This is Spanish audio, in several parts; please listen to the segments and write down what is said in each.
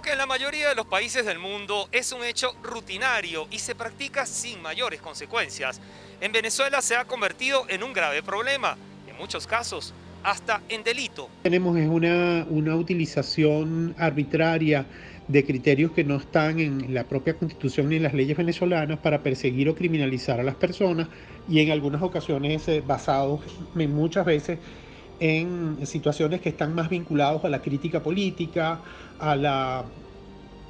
que en la mayoría de los países del mundo es un hecho rutinario y se practica sin mayores consecuencias, en Venezuela se ha convertido en un grave problema, en muchos casos hasta en delito. Tenemos es una utilización arbitraria de criterios que no están en la propia Constitución ni en las leyes venezolanas para perseguir o criminalizar a las personas y en algunas ocasiones basados en muchas veces en situaciones que están más vinculados a la crítica política, a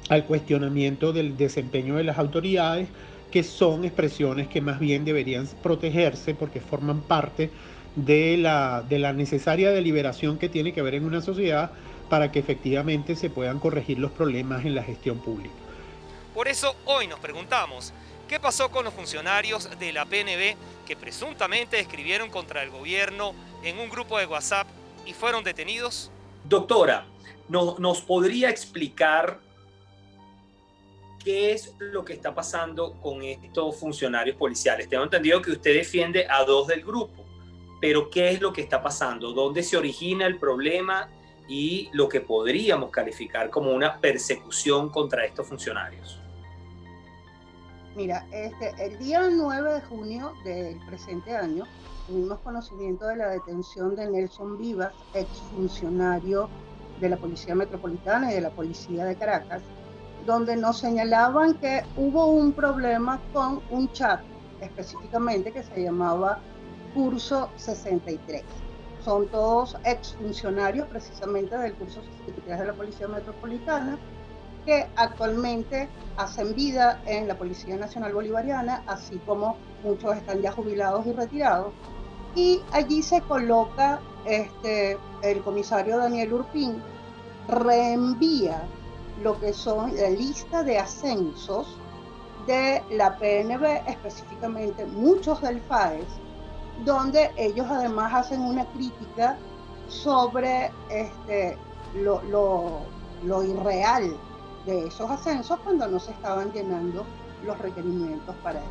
al cuestionamiento del desempeño de las autoridades, que son expresiones que más bien deberían protegerse porque forman parte de la necesaria deliberación que tiene que haber en una sociedad para que efectivamente se puedan corregir los problemas en la gestión pública. Por eso hoy nos preguntamos, ¿qué pasó con los funcionarios de la PNV que presuntamente escribieron contra el gobierno en un grupo de WhatsApp y fueron detenidos? Doctora, ¿nos podría explicar qué es lo que está pasando con estos funcionarios policiales? Tengo entendido que usted defiende a dos del grupo, pero ¿qué es lo que está pasando? ¿Dónde se origina el problema y lo que podríamos calificar como una persecución contra estos funcionarios? Mira, el día 9 de junio del presente año tuvimos conocimiento de la detención de Nelson Vivas, exfuncionario de la Policía Metropolitana y de la Policía de Caracas, donde nos señalaban que hubo un problema con un chat específicamente que se llamaba Curso 63. Son todos exfuncionarios precisamente del Curso 63 de la Policía Metropolitana que actualmente hacen vida en la Policía Nacional Bolivariana, así como muchos están ya jubilados y retirados. Y allí se coloca el comisario Daniel Urpín, reenvía lo que son la lista de ascensos de la PNV, específicamente muchos del FAES, donde ellos además hacen una crítica sobre lo irreal de esos ascensos cuando no se estaban llenando los requerimientos para ello.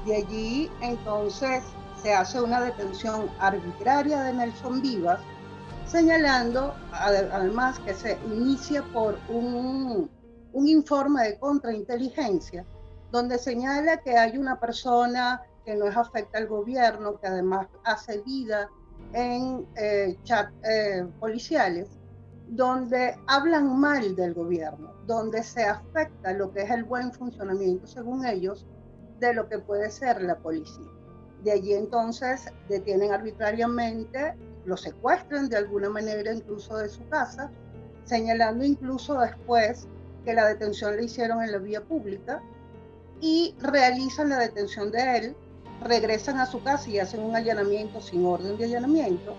De allí entonces se hace una detención arbitraria de Nelson Vivas, señalando además que se inicia por un informe de contrainteligencia donde señala que hay una persona que no es afecta al gobierno, que además hace vida en chat policiales, donde hablan mal del gobierno, donde se afecta lo que es el buen funcionamiento, según ellos, de lo que puede ser la policía. De allí entonces detienen arbitrariamente, lo secuestran de alguna manera incluso de su casa, señalando incluso después que la detención la hicieron en la vía pública y realizan la detención de él, regresan a su casa y hacen un allanamiento sin orden de allanamiento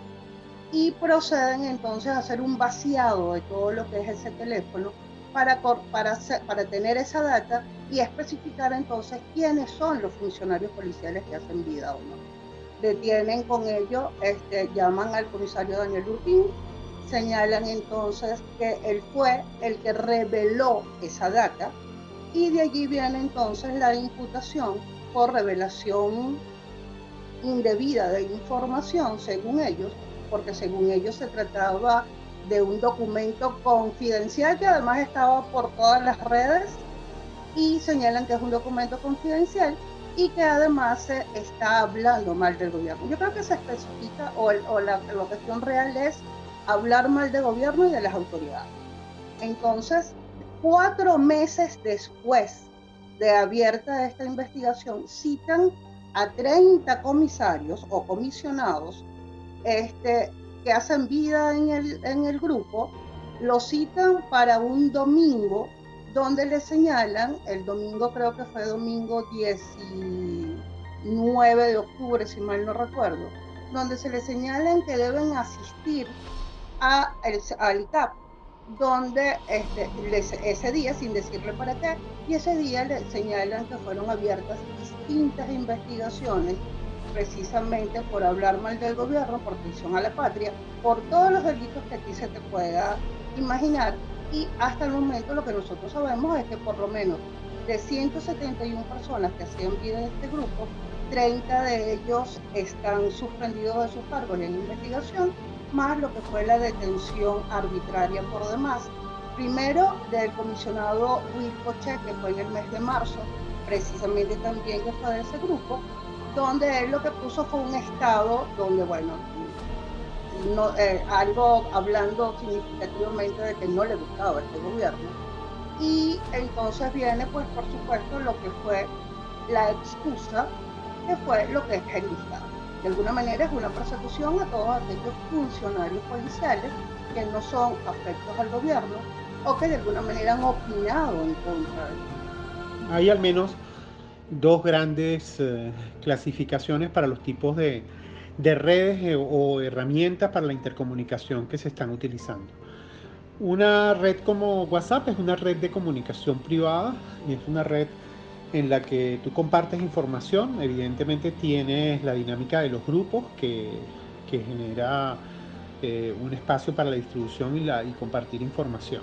y proceden entonces a hacer un vaciado de todo lo que es ese teléfono para tener esa data y especificar entonces quiénes son los funcionarios policiales que hacen vida o no. Detienen con ello, llaman al comisario Daniel Urpín, señalan entonces que él fue el que reveló esa data y de allí viene entonces la imputación por revelación indebida de información, según ellos, porque según ellos se trataba de un documento confidencial que además estaba por todas las redes y señalan que es un documento confidencial y que además se está hablando mal del gobierno. Yo creo que se especifica la cuestión real es hablar mal del gobierno y de las autoridades. Entonces, 4 meses después de abierta esta investigación, citan a 30 comisarios o comisionados que hacen vida en el grupo, lo citan para un domingo donde le señalan, el domingo creo que fue domingo 19 de octubre, si mal no recuerdo, donde se le señalan que deben asistir al ICAP, donde ese día, sin decirle para qué, y ese día le señalan que fueron abiertas distintas investigaciones precisamente por hablar mal del gobierno, por traición a la patria, por todos los delitos que aquí se te pueda imaginar. Y hasta el momento lo que nosotros sabemos es que por lo menos de 171 personas que hacían vida en este grupo, 30 de ellos están suspendidos de sus cargos en investigación, más lo que fue la detención arbitraria por demás Primero, del comisionado Wilcoche, que fue en el mes de marzo, precisamente también que fue de ese grupo, donde él lo que puso fue un estado donde, bueno, no, algo hablando significativamente de que no le gustaba este gobierno. Y entonces viene, pues, por supuesto, lo que fue la excusa, que fue lo que es el listado. De alguna manera es una persecución a todos aquellos funcionarios policiales que no son afectos al gobierno o que de alguna manera han opinado en contra de él. Hay al menos dos grandes clasificaciones para los tipos de redes o herramientas para la intercomunicación que se están utilizando. Una red como WhatsApp es una red de comunicación privada y es una red en la que tú compartes información. Evidentemente tienes la dinámica de los grupos que genera un espacio para la distribución y compartir información.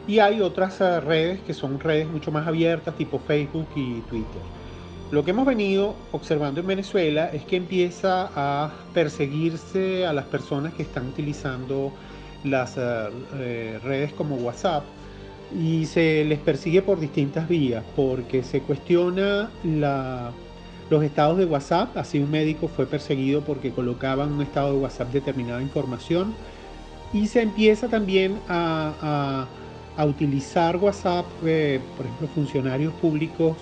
Y hay otras redes que son redes mucho más abiertas, tipo Facebook y Twitter. Lo que hemos venido observando en Venezuela es que empieza a perseguirse a las personas que están utilizando las redes como WhatsApp, y se les persigue por distintas vías, porque se cuestiona los estados de WhatsApp. Así un médico fue perseguido porque colocaba en un estado de WhatsApp determinada información, y se empieza también a utilizar WhatsApp, por ejemplo, funcionarios públicos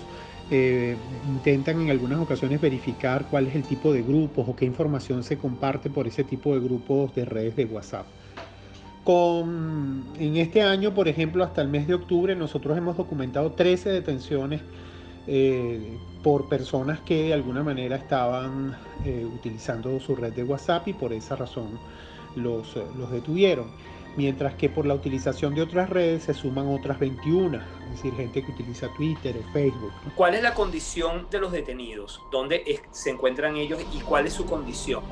intentan en algunas ocasiones verificar cuál es el tipo de grupos o qué información se comparte por ese tipo de grupos de redes de WhatsApp. En este año, por ejemplo, hasta el mes de octubre, nosotros hemos documentado 13 detenciones por personas que de alguna manera estaban utilizando su red de WhatsApp, y por esa razón los detuvieron. Mientras que por la utilización de otras redes se suman otras 21, es decir, gente que utiliza Twitter o Facebook, ¿no? ¿Cuál es la condición de los detenidos? ¿Dónde se encuentran ellos y cuál es su condición?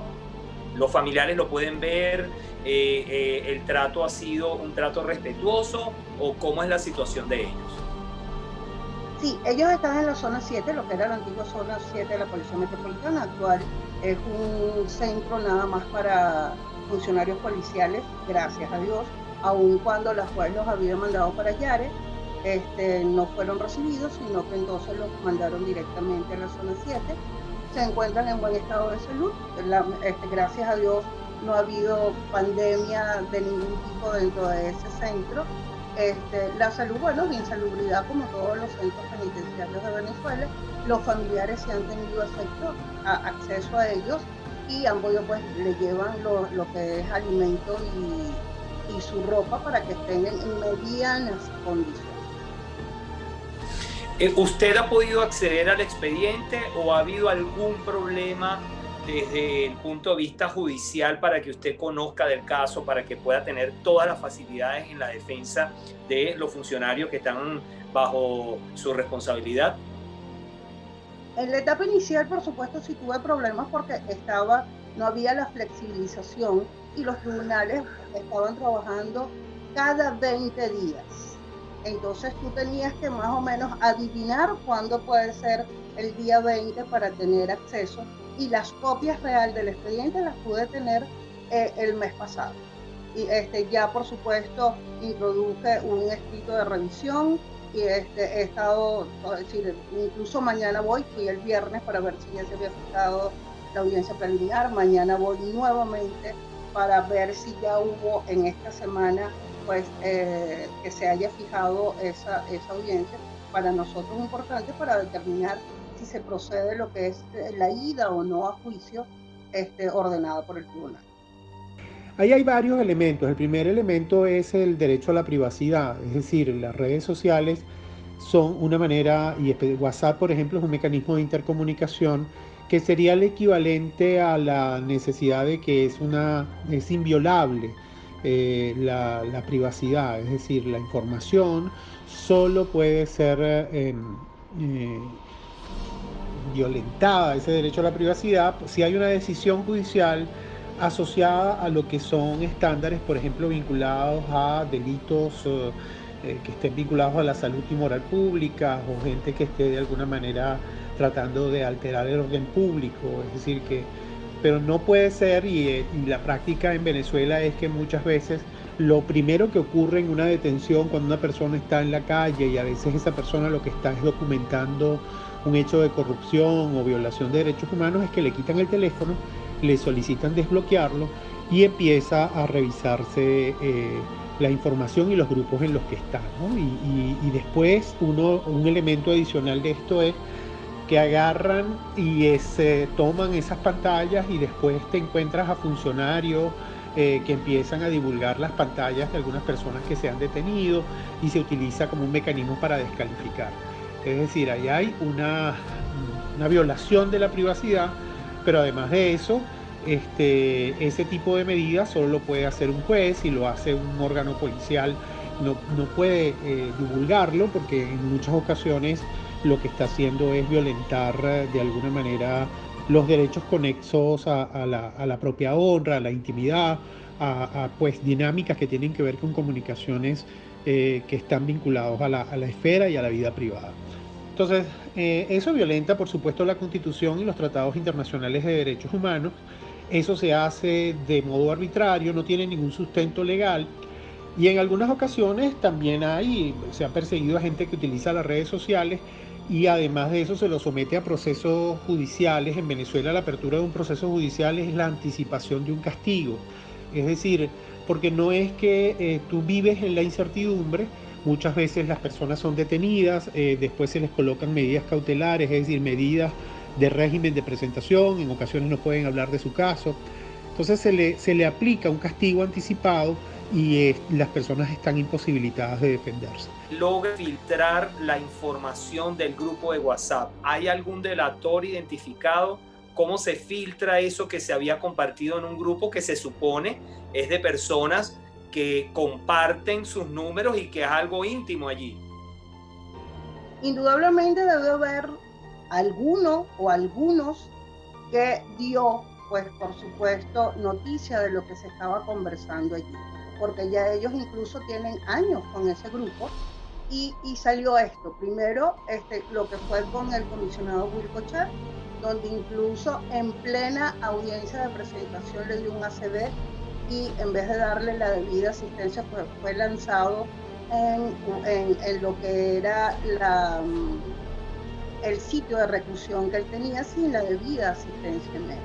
¿Los familiares lo pueden ver? ¿El trato ha sido un trato respetuoso? ¿O cómo es la situación de ellos? Sí, ellos están en la zona 7, lo que era la antigua zona 7 de la Policía Metropolitana. Actual es un centro nada más para funcionarios policiales, gracias a Dios. Aun cuando la juez los había mandado para Yare, no fueron recibidos, sino que entonces los mandaron directamente a la zona 7. Se encuentran en buen estado de salud. Gracias a Dios no ha habido pandemia de ningún tipo dentro de ese centro. La salud, bueno, de insalubridad como todos los centros penitenciarios de Venezuela. Los familiares sí han tenido acceso a ellos y han podido, pues, le llevan lo que es alimento y su ropa para que estén en medianas condiciones. ¿Usted ha podido acceder al expediente o ha habido algún problema desde el punto de vista judicial para que usted conozca del caso, para que pueda tener todas las facilidades en la defensa de los funcionarios que están bajo su responsabilidad? En la etapa inicial, por supuesto, sí tuve problemas porque no había la flexibilización y los tribunales estaban trabajando cada 20 días. Entonces tú tenías que más o menos adivinar cuándo puede ser el día 20 para tener acceso, y las copias reales del expediente las pude tener el mes pasado. Y ya, por supuesto, introduje un escrito de revisión y he estado, es decir, incluso mañana fui el viernes para ver si ya se había fijado la audiencia preliminar. Mañana voy nuevamente para ver si ya hubo en esta semana, pues, que se haya fijado esa audiencia. Para nosotros es importante para determinar si se procede lo que es la ida o no a juicio ordenada por el tribunal. Ahí hay varios elementos. El primer elemento es el derecho a la privacidad, es decir, las redes sociales son una manera, y WhatsApp, por ejemplo, es un mecanismo de intercomunicación que sería el equivalente a la necesidad de que es inviolable la privacidad, es decir, la información solo puede ser violentada, ese derecho a la privacidad, si hay una decisión judicial asociada a lo que son estándares, por ejemplo, vinculados a delitos que estén vinculados a la salud y moral pública, o gente que esté de alguna manera tratando de alterar el orden público. Es decir, pero no puede ser, y la práctica en Venezuela es que muchas veces lo primero que ocurre en una detención cuando una persona está en la calle y a veces esa persona lo que está es documentando un hecho de corrupción o violación de derechos humanos es que le quitan el teléfono, le solicitan desbloquearlo y empieza a revisarse la información y los grupos en los que está, ¿no? Y después un elemento adicional de esto es que agarran y toman esas pantallas y después te encuentras a funcionarios que empiezan a divulgar las pantallas de algunas personas que se han detenido y se utiliza como un mecanismo para descalificar. Es decir, ahí hay una violación de la privacidad, pero además de eso, ese tipo de medidas solo lo puede hacer un juez y lo hace un órgano policial. No puede divulgarlo porque en muchas ocasiones lo que está haciendo es violentar de alguna manera los derechos conexos a la propia honra, a la intimidad, pues dinámicas que tienen que ver con comunicaciones que están vinculados a la esfera y a la vida privada. Entonces, eso violenta, por supuesto, la Constitución y los tratados internacionales de derechos humanos. Eso se hace de modo arbitrario, no tiene ningún sustento legal. Y en algunas ocasiones también se ha perseguido a gente que utiliza las redes sociales y además de eso se lo somete a procesos judiciales. En Venezuela la apertura de un proceso judicial es la anticipación de un castigo. Es decir, porque no es que tú vives en la incertidumbre, muchas veces las personas son detenidas, después se les colocan medidas cautelares, es decir, medidas de régimen de presentación, en ocasiones no pueden hablar de su caso. Entonces se le aplica un castigo anticipado y las personas están imposibilitadas de defenderse. Logra filtrar la información del grupo de WhatsApp. ¿Hay algún delator identificado? ¿Cómo se filtra eso que se había compartido en un grupo que se supone es de personas que comparten sus números y que es algo íntimo allí? Indudablemente debe haber alguno o algunos que dio, pues por supuesto, noticia de lo que se estaba conversando allí, porque ya ellos incluso tienen años con ese grupo y salió esto. Primero, lo que fue con el comisionado Wilcocher, donde incluso en plena audiencia de presentación le dio un ACB y en vez de darle la debida asistencia fue lanzado en lo que era el sitio de reclusión que él tenía sin la debida asistencia médica.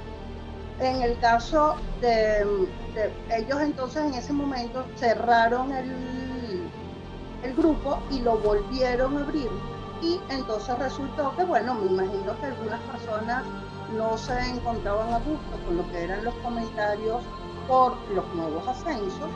En el caso de ellos, entonces en ese momento cerraron el grupo y lo volvieron a abrir. Y entonces resultó que, bueno, me imagino que algunas personas no se encontraban a gusto con lo que eran los comentarios por los nuevos ascensos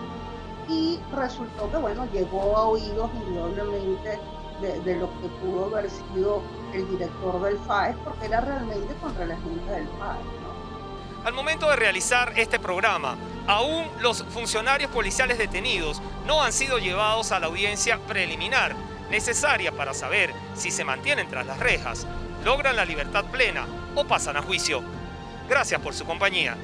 y resultó que, bueno, llegó a oídos indudablemente de lo que pudo haber sido el director del FAES, porque era realmente contra la gente del FAES, ¿no? Al momento de realizar este programa, aún los funcionarios policiales detenidos no han sido llevados a la audiencia preliminar necesaria para saber si se mantienen tras las rejas, logran la libertad plena o pasan a juicio. Gracias por su compañía.